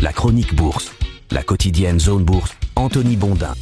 La chronique bourse, la quotidienne Zone Bourse, Anthony Bondin.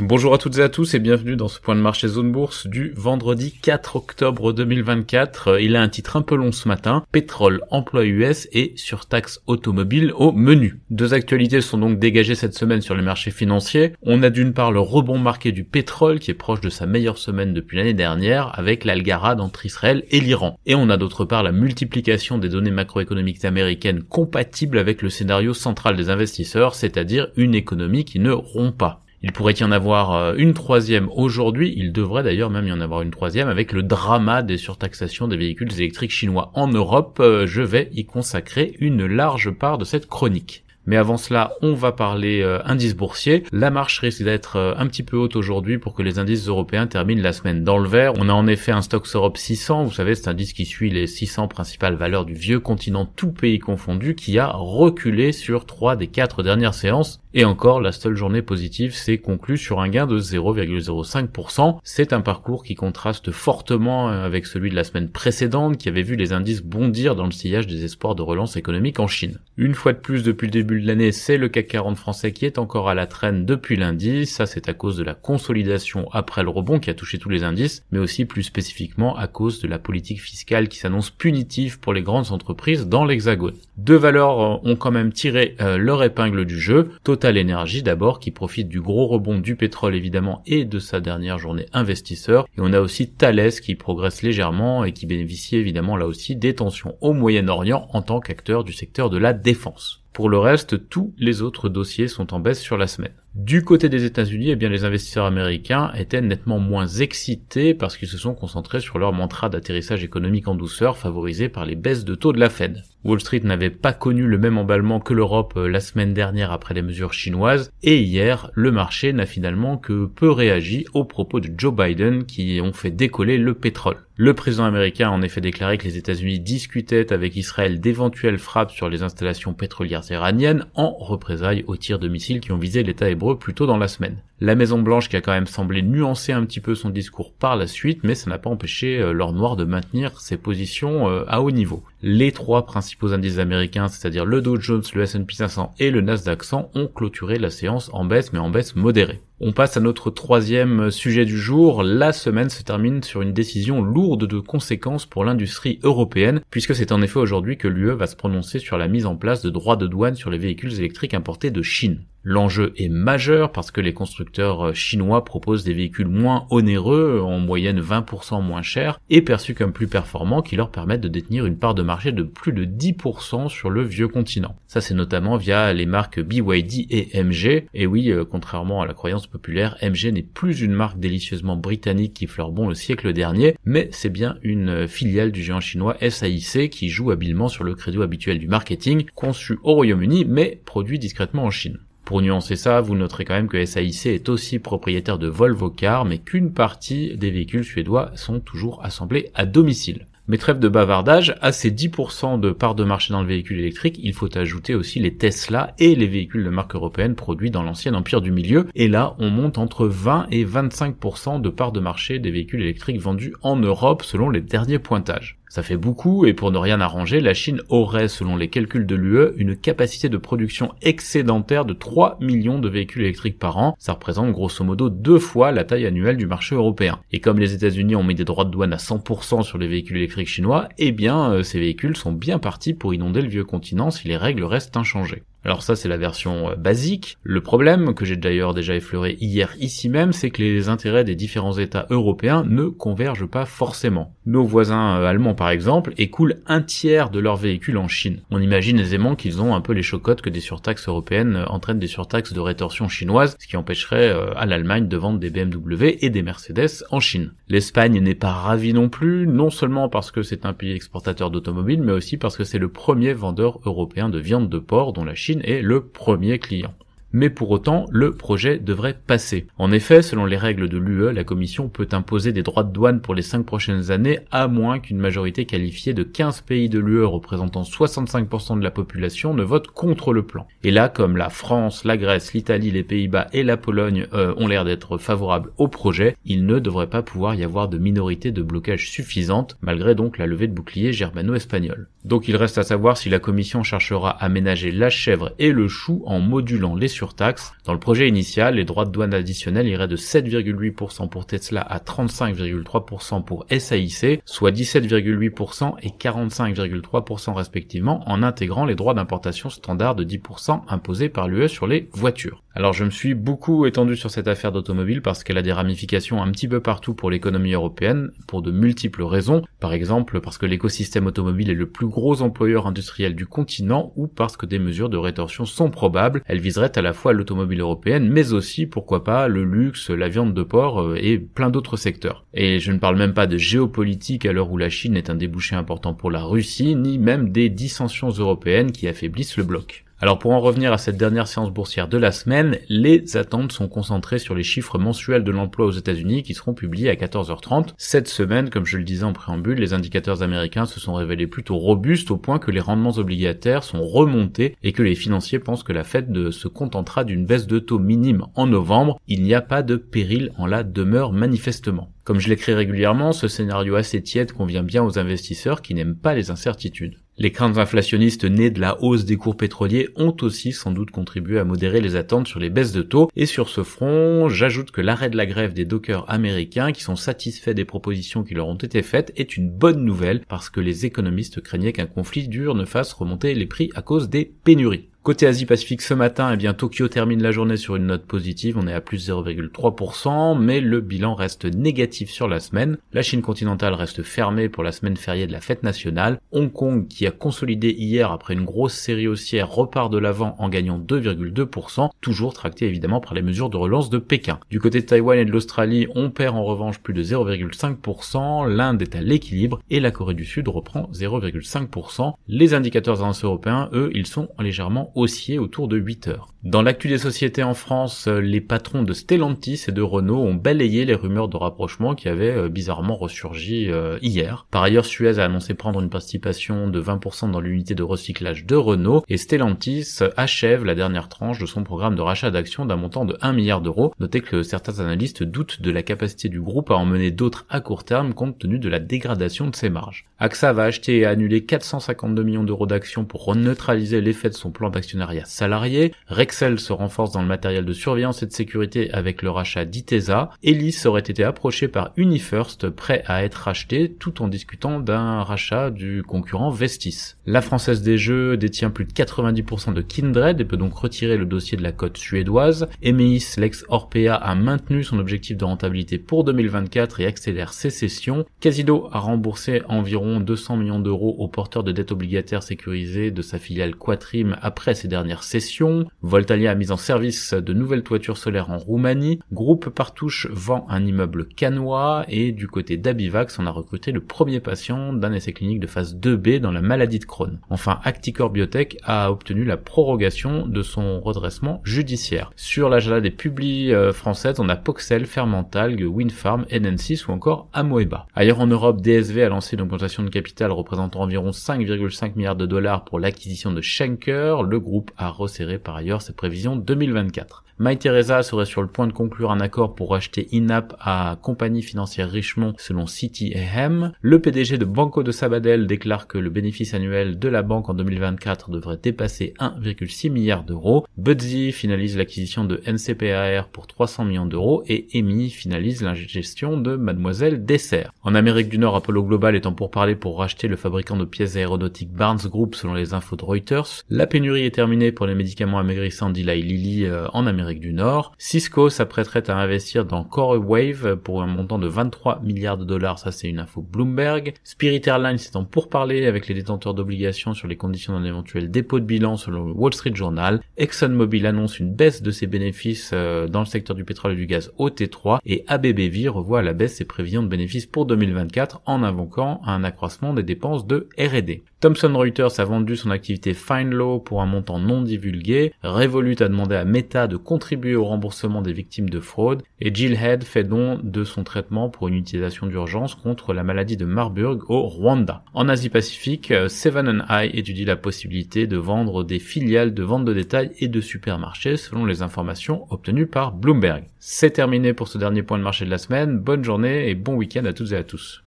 Bonjour à toutes et à tous et bienvenue dans ce point de marché Zone Bourse du vendredi 4 octobre 2024. Il a un titre un peu long ce matin, pétrole, emploi US et surtaxe automobile au menu. Deux actualités sont donc dégagées cette semaine sur les marchés financiers. On a d'une part le rebond marqué du pétrole qui est proche de sa meilleure semaine depuis l'année dernière avec l'algarade entre Israël et l'Iran. Et on a d'autre part la multiplication des données macroéconomiques américaines compatibles avec le scénario central des investisseurs, c'est-à-dire une économie qui ne rompt pas. Il pourrait y en avoir une troisième aujourd'hui, il devrait d'ailleurs même y en avoir une troisième avec le drama des surtaxations des véhicules électriques chinois en Europe. Je vais y consacrer une large part de cette chronique. Mais avant cela, on va parler indice boursier. La marche risque d'être un petit peu haute aujourd'hui pour que les indices européens terminent la semaine dans le vert. On a en effet un Stoxx Europe 600, vous savez, c'est un indice qui suit les 600 principales valeurs du vieux continent, tout pays confondu, qui a reculé sur 3 des 4 dernières séances. Et encore, la seule journée positive s'est conclue sur un gain de 0,05%. C'est un parcours qui contraste fortement avec celui de la semaine précédente, qui avait vu les indices bondir dans le sillage des espoirs de relance économique en Chine. Une fois de plus, depuis le début de l'année, c'est le CAC 40 français qui est encore à la traîne depuis lundi. Ça, c'est à cause de la consolidation après le rebond qui a touché tous les indices, mais aussi plus spécifiquement à cause de la politique fiscale qui s'annonce punitive pour les grandes entreprises dans l'Hexagone. Deux valeurs ont quand même tiré leur épingle du jeu. Total Energy d'abord, qui profite du gros rebond du pétrole évidemment et de sa dernière journée investisseur. Et on a aussi Thales qui progresse légèrement et qui bénéficie évidemment là aussi des tensions au Moyen-Orient en tant qu'acteur du secteur de la défense. Pour le reste, tous les autres dossiers sont en baisse sur la semaine. Du côté des États-Unis, les investisseurs américains étaient nettement moins excités parce qu'ils se sont concentrés sur leur mantra d'atterrissage économique en douceur favorisé par les baisses de taux de la Fed. Wall Street n'avait pas connu le même emballement que l'Europe la semaine dernière après les mesures chinoises et hier, le marché n'a finalement que peu réagi aux propos de Joe Biden qui ont fait décoller le pétrole. Le président américain a en effet déclaré que les États-Unis discutaient avec Israël d'éventuelles frappes sur les installations pétrolières iraniennes en représailles aux tirs de missiles qui ont visé l'État hébreu plus tôt dans la semaine. La Maison-Blanche qui a quand même semblé nuancer un petit peu son discours par la suite, mais ça n'a pas empêché l'or noir de maintenir ses positions à haut niveau. Les trois principaux indices américains, c'est-à-dire le Dow Jones, le S&P 500 et le Nasdaq 100, ont clôturé la séance en baisse, mais en baisse modérée. On passe à notre troisième sujet du jour. La semaine se termine sur une décision lourde de conséquences pour l'industrie européenne, puisque c'est en effet aujourd'hui que l'UE va se prononcer sur la mise en place de droits de douane sur les véhicules électriques importés de Chine. L'enjeu est majeur parce que les constructeurs chinois proposent des véhicules moins onéreux, en moyenne 20% moins chers, et perçus comme plus performants qui leur permettent de détenir une part de marché de plus de 10% sur le vieux continent. Ça c'est notamment via les marques BYD et MG, et oui, contrairement à la croyance populaire, MG n'est plus une marque délicieusement britannique qui fleure bon le siècle dernier, mais c'est bien une filiale du géant chinois SAIC qui joue habilement sur le credo habituel du marketing, conçu au Royaume-Uni mais produit discrètement en Chine. Pour nuancer ça, vous noterez quand même que SAIC est aussi propriétaire de Volvo Cars, mais qu'une partie des véhicules suédois sont toujours assemblés à domicile. Mais trêve de bavardage, à ces 10% de part de marché dans le véhicule électrique, il faut ajouter aussi les Tesla et les véhicules de marque européenne produits dans l'ancien empire du milieu. Et là, on monte entre 20 et 25% de part de marché des véhicules électriques vendus en Europe selon les derniers pointages. Ça fait beaucoup, et pour ne rien arranger, la Chine aurait, selon les calculs de l'UE, une capacité de production excédentaire de 3 millions de véhicules électriques par an. Ça représente grosso modo 2 fois la taille annuelle du marché européen. Et comme les États-Unis ont mis des droits de douane à 100% sur les véhicules électriques chinois, ces véhicules sont bien partis pour inonder le vieux continent si les règles restent inchangées. Alors ça c'est la version basique. Le problème, que j'ai d'ailleurs déjà effleuré hier ici même, c'est que les intérêts des différents États européens ne convergent pas forcément. Nos voisins allemands par exemple écoulent un tiers de leurs véhicules en Chine. On imagine aisément qu'ils ont un peu les chocottes que des surtaxes européennes entraînent des surtaxes de rétorsion chinoise, ce qui empêcherait à l'Allemagne de vendre des BMW et des Mercedes en Chine. L'Espagne n'est pas ravie non plus, non seulement parce que c'est un pays exportateur d'automobiles, mais aussi parce que c'est le premier vendeur européen de viande de porc dont la Chine est le premier client. mais pour autant, le projet devrait passer. En effet, selon les règles de l'UE, la Commission peut imposer des droits de douane pour les 5 prochaines années, à moins qu'une majorité qualifiée de 15 pays de l'UE représentant 65% de la population ne vote contre le plan. Et là, comme la France, la Grèce, l'Italie, les Pays-Bas et la Pologne ont l'air d'être favorables au projet, il ne devrait pas pouvoir y avoir de minorité de blocage suffisante, malgré donc la levée de bouclier germano-espagnol. Donc il reste à savoir si la Commission cherchera à ménager la chèvre et le chou en modulant les surtaxes. Dans le projet initial, les droits de douane additionnels iraient de 7,8% pour Tesla à 35,3% pour SAIC, soit 17,8% et 45,3% respectivement, en intégrant les droits d'importation standard de 10% imposés par l'UE sur les voitures. Alors je me suis beaucoup étendu sur cette affaire d'automobile parce qu'elle a des ramifications un petit peu partout pour l'économie européenne, pour de multiples raisons. Par exemple, parce que l'écosystème automobile est le plus gros employeur industriel du continent, ou parce que des mesures de rétorsion sont probables. Elles viseraient à la fois l'automobile européenne, mais aussi, pourquoi pas, le luxe, la viande de porc et plein d'autres secteurs. Et je ne parle même pas de géopolitique à l'heure où la Chine est un débouché important pour la Russie, ni même des dissensions européennes qui affaiblissent le bloc. Alors pour en revenir à cette dernière séance boursière de la semaine, les attentes sont concentrées sur les chiffres mensuels de l'emploi aux États-Unis qui seront publiés à 14h30. Cette semaine, comme je le disais en préambule, les indicateurs américains se sont révélés plutôt robustes au point que les rendements obligataires sont remontés et que les financiers pensent que la Fed se contentera d'une baisse de taux minime en novembre. Il n'y a pas de péril en la demeure manifestement. Comme je l'écris régulièrement, ce scénario assez tiède convient bien aux investisseurs qui n'aiment pas les incertitudes. Les craintes inflationnistes nées de la hausse des cours pétroliers ont aussi sans doute contribué à modérer les attentes sur les baisses de taux, et sur ce front, j'ajoute que l'arrêt de la grève des dockers américains qui sont satisfaits des propositions qui leur ont été faites est une bonne nouvelle parce que les économistes craignaient qu'un conflit dur ne fasse remonter les prix à cause des pénuries. Côté Asie-Pacifique ce matin, Tokyo termine la journée sur une note positive, on est à plus 0,3%, mais le bilan reste négatif sur la semaine. La Chine continentale reste fermée pour la semaine fériée de la fête nationale. Hong Kong, qui a consolidé hier après une grosse série haussière, repart de l'avant en gagnant 2,2%, toujours tracté évidemment par les mesures de relance de Pékin. Du côté de Taïwan et de l'Australie, on perd en revanche plus de 0,5%, l'Inde est à l'équilibre et la Corée du Sud reprend 0,5%. Les indicateurs européens, eux, ils sont légèrement haussier autour de 8 heures. Dans l'actu des sociétés en France, les patrons de Stellantis et de Renault ont balayé les rumeurs de rapprochement qui avaient bizarrement ressurgi hier. Par ailleurs, Suez a annoncé prendre une participation de 20% dans l'unité de recyclage de Renault et Stellantis achève la dernière tranche de son programme de rachat d'actions d'un montant de 1 milliard d'euros. Notez que certains analystes doutent de la capacité du groupe à emmener d'autres à court terme compte tenu de la dégradation de ses marges. AXA va acheter et annuler 452 millions d'euros d'actions pour neutraliser l'effet de son plan d'actionnariat salarié. Rexel se renforce dans le matériel de surveillance et de sécurité avec le rachat d'Itesa. Elis aurait été approché par UniFirst, prêt à être racheté, tout en discutant d'un rachat du concurrent Vestis. La Française des Jeux détient plus de 90% de Kindred et peut donc retirer le dossier de la cote suédoise. Emeis, l'ex-Orpea, a maintenu son objectif de rentabilité pour 2024 et accélère ses cessions. Casido a remboursé environ 200 millions d'euros aux porteurs de dettes obligataires sécurisées de sa filiale Quatrim après ses dernières cessions. Voltalia a mis en service de nouvelles toitures solaires en Roumanie. Groupe Partouche vend un immeuble cannois et du côté d'Abivax, on a recruté le premier patient d'un essai clinique de phase 2B dans la maladie de Crohn. Enfin, Acticor Biotech a obtenu la prorogation de son redressement judiciaire. Sur l'agenda des publis françaises, on a Poxel, Fermentalg, Winfarm, NN6 ou encore Amoeba. Ailleurs en Europe, DSV a lancé une augmentation de capital représentant environ 5,5 milliards de dollars pour l'acquisition de Schenker. Le groupe a resserré par ailleurs ses prévisions 2024. Mytheresa serait sur le point de conclure un accord pour acheter INAP à Compagnie Financière Richemont selon City AM. Le PDG de Banco de Sabadell déclare que le bénéfice annuel de la banque en 2024 devrait dépasser 1,6 milliard d'euros. Budzy finalise l'acquisition de NCPAR pour 300 millions d'euros et EMI finalise la gestion de Mademoiselle Dessert. En Amérique du Nord, Apollo Global est en pourparlers pour racheter le fabricant de pièces aéronautiques Barnes Group selon les infos de Reuters. La pénurie est terminée pour les médicaments amaigrissants d'Eli Lilly en Amérique du Nord. Cisco s'apprêterait à investir dans CoreWave pour un montant de 23 milliards de dollars, ça c'est une info Bloomberg. Spirit Airlines est en pourparlers avec les détenteurs d'obligations sur les conditions d'un éventuel dépôt de bilan selon le Wall Street Journal. ExxonMobil annonce une baisse de ses bénéfices dans le secteur du pétrole et du gaz au T3 et ABBV revoit à la baisse ses prévisions de bénéfices pour 2024 en invoquant un accroissement des dépenses de R&D. Thomson Reuters a vendu son activité FindLaw pour un montant non divulgué, Revolut a demandé à Meta de contribuer au remboursement des victimes de fraude, et Jill Head fait don de son traitement pour une utilisation d'urgence contre la maladie de Marburg au Rwanda. En Asie-Pacifique, Seven & i étudie la possibilité de vendre des filiales de vente de détail et de supermarchés selon les informations obtenues par Bloomberg. C'est terminé pour ce dernier point de marché de la semaine. Bonne journée et bon week-end à toutes et à tous.